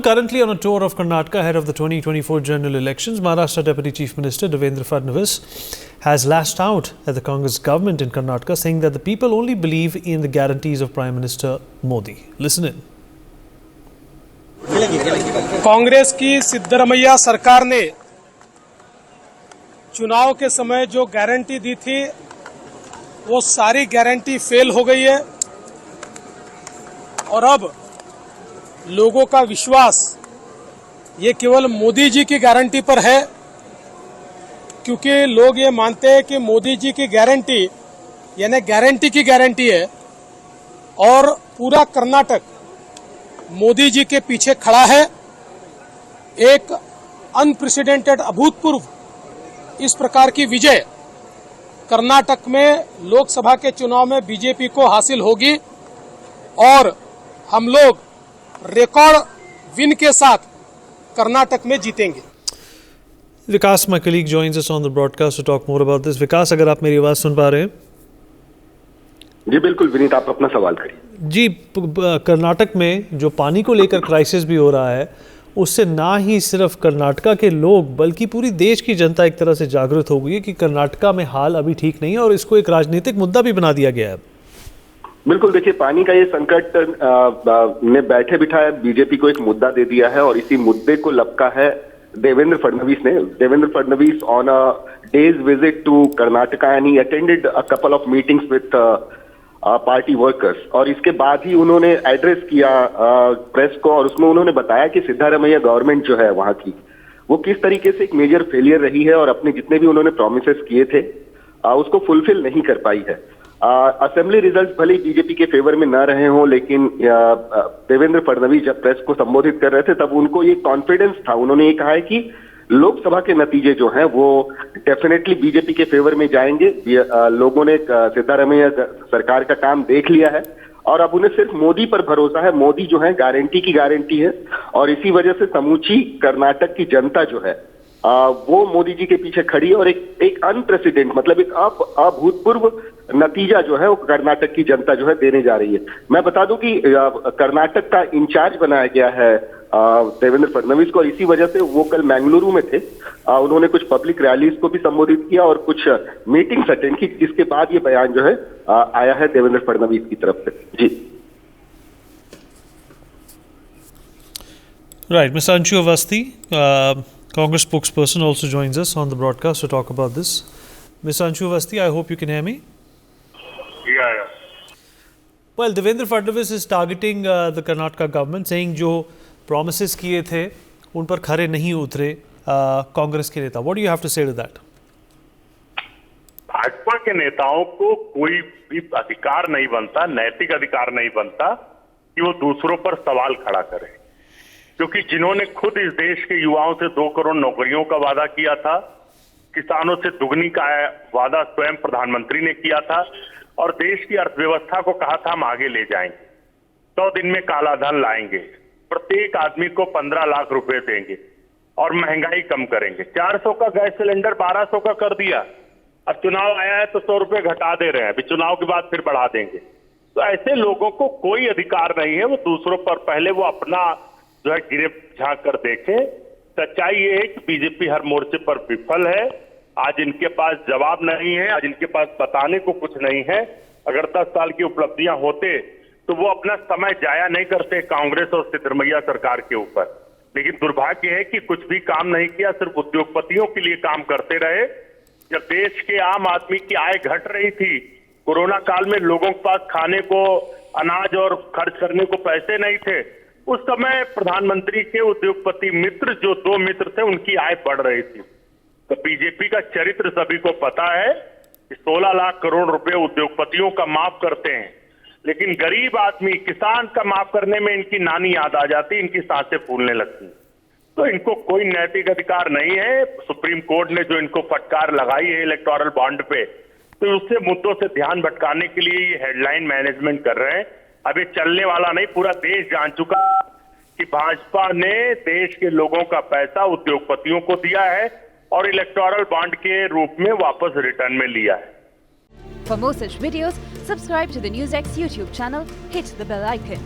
currently on a tour of Karnataka ahead of the 2024 general elections. Maharashtra Deputy Chief Minister Devendra Fadnavis has lashed out at the Congress government in Karnataka, saying that the people only believe in the guarantees of Prime Minister Modi. Listen in. Congress की सिद्धरमैया सरकार ने चुनाव के समय जो guarantee दी थी वो सारी गारंटी फेल हो गई है और अब लोगों का विश्वास ये केवल मोदी जी की गारंटी पर है, क्योंकि लोग ये मानते हैं कि मोदी जी की गारंटी यानी गारंटी की गारंटी है और पूरा कर्नाटक मोदी जी के पीछे खड़ा है। एक अनप्रेसिडेंटेड अभूतपूर्व इस प्रकार की विजय कर्नाटक में लोकसभा के चुनाव में बीजेपी को हासिल होगी और हम लोग रिकॉर्ड विन के साथ कर्नाटक में जीतेंगे। Vikas, my colleague, joins us on the broadcast to talk more about this. Vikas, अगर आप मेरी आवाज सुन पा रहे हैं? जी बिल्कुल विनीत, आप अपना सवाल करिए। जी, कर्नाटक में जो पानी को लेकर क्राइसिस भी हो रहा है, उससे ना ही सिर्फ कर्नाटका के लोग बल्कि पूरी देश की जनता एक तरह से जागरूक हो गई है कि कर्नाटका में हाल अभी ठीक नहीं है और इसको एक राजनीतिक मुद्दा भी बना दिया गया है। बिल्कुल, देखिए, पानी का ये संकट ने बैठे बिठाए बीजेपी को एक मुद्दा दे दिया है और इसी मुद्दे को लपका है देवेंद्र फडणवीस ने। Devendra Fadnavis on a day's visit to Karnataka and he attended a couple of meetings with party workers और इसके बाद ही उन्होंने एड्रेस किया प्रेस को और उसमें उन्होंने बताया कि सिद्धारमैया गवर्नमेंट जो है वहां की वो किस तरीके से एक मेजर फेलियर रही है और अपने जितने भी उन्होंने प्रोमिसेस किए थे उसको फुलफिल नहीं कर पाई है। असेंबली रिजल्ट्स भले ही बीजेपी के फेवर में न रहे हों, लेकिन देवेंद्र फडणवीस जब प्रेस को संबोधित कर रहे थे तब उनको ये कॉन्फिडेंस था। उन्होंने ये कहा है कि लोकसभा के नतीजे जो हैं वो डेफिनेटली बीजेपी के फेवर में जाएंगे। लोगों ने सिद्धारमैया सरकार का काम देख लिया है और अब उन्हें सिर्फ मोदी पर भरोसा है। मोदी जो है गारंटी की गारंटी है और इसी वजह से समूची कर्नाटक की जनता जो है वो मोदी जी के पीछे खड़ी है और एक अनप्रेसिडेंट मतलब एक अभूतपूर्व नतीजा जो है वो कर्नाटक की जनता जो है देने जा रही है। मैं बता दूं कि कर्नाटक का इंचार्ज बनाया गया है देवेंद्र फडणवीस को और इसी वजह से वो कल बेंगलुरु में थे। उन्होंने कुछ पब्लिक रैलीज को भी संबोधित किया और कुछ मीटिंग्स अटेंड की, जिसके बाद ये बयान जो है आया है देवेंद्र फडणवीस की तरफ से। जी Right, Mr. Anshu Awasthi, Congress spokesperson, also joins us on the broadcast to talk about this. Mr. Anshu Awasthi, I hope you can hear me. Yeah. Well, Devendra Fadnavis is targeting the Karnataka government, saying जो promises किए थे उन पर खरे नहीं उतरे कांग्रेस के नेता. What do you have to say to that? Bhajpa के नेताओं को कोई भी अधिकार नहीं बनता, नैतिक अधिकार नहीं बनता कि वो दूसरों पर सवाल खड़ा करे, क्योंकि जिन्होंने खुद इस देश के युवाओं से 2 करोड़ नौकरियों का वादा किया था, किसानों से दुगनी का वादा स्वयं प्रधानमंत्री ने किया था और देश की अर्थव्यवस्था को कहा था हम आगे ले जाएंगे, 100 दिन में काला धन लाएंगे, प्रत्येक आदमी को 15 लाख रुपए देंगे और महंगाई कम करेंगे। 400 का गैस सिलेंडर 1200 का कर दिया, अब चुनाव आया है तो 100 रुपए घटा दे रहे हैं, अभी चुनाव के बाद फिर बढ़ा देंगे। तो ऐसे लोगों को कोई अधिकार नहीं है, वो दूसरों पर पहले वो अपना जो है गिरफ्त झांक कर देखे। सच्चाई ये है कि बीजेपी हर मोर्चे पर विफल है। आज इनके पास जवाब नहीं है, आज इनके पास बताने को कुछ नहीं है। अगर 10 साल की उपलब्धियां होते तो वो अपना समय जाया नहीं करते कांग्रेस और सिद्धरमैया सरकार के ऊपर, लेकिन दुर्भाग्य है कि कुछ भी काम नहीं किया, सिर्फ उद्योगपतियों के लिए काम करते रहे। जब देश के आम आदमी की आय घट रही थी, कोरोना काल में लोगों के पास खाने को अनाज और खर्च करने को पैसे नहीं थे, उस समय प्रधानमंत्री के उद्योगपति मित्र जो 2 मित्र थे उनकी आय बढ़ रही थी। तो बीजेपी का चरित्र सभी को पता है कि 16 लाख करोड़ रुपए उद्योगपतियों का माफ करते हैं, लेकिन गरीब आदमी किसान का माफ करने में इनकी नानी याद आ जाती, इनकी सांसें फूलने लगती। तो इनको कोई नैतिक अधिकार नहीं है। सुप्रीम कोर्ट ने जो इनको फटकार लगाई है इलेक्टोरल बॉन्ड पे, तो उससे मुद्दों से ध्यान भटकाने के लिए ये हेडलाइन मैनेजमेंट कर रहे हैं। अब ये चलने वाला नहीं, पूरा देश जान चुका कि भाजपा ने देश के लोगों का पैसा उद्योगपतियों को दिया है और इलेक्टोरल बॉन्ड के रूप में वापस रिटर्न में लिया है। For more such videos, subscribe to the NewsX YouTube channel, hit the bell icon.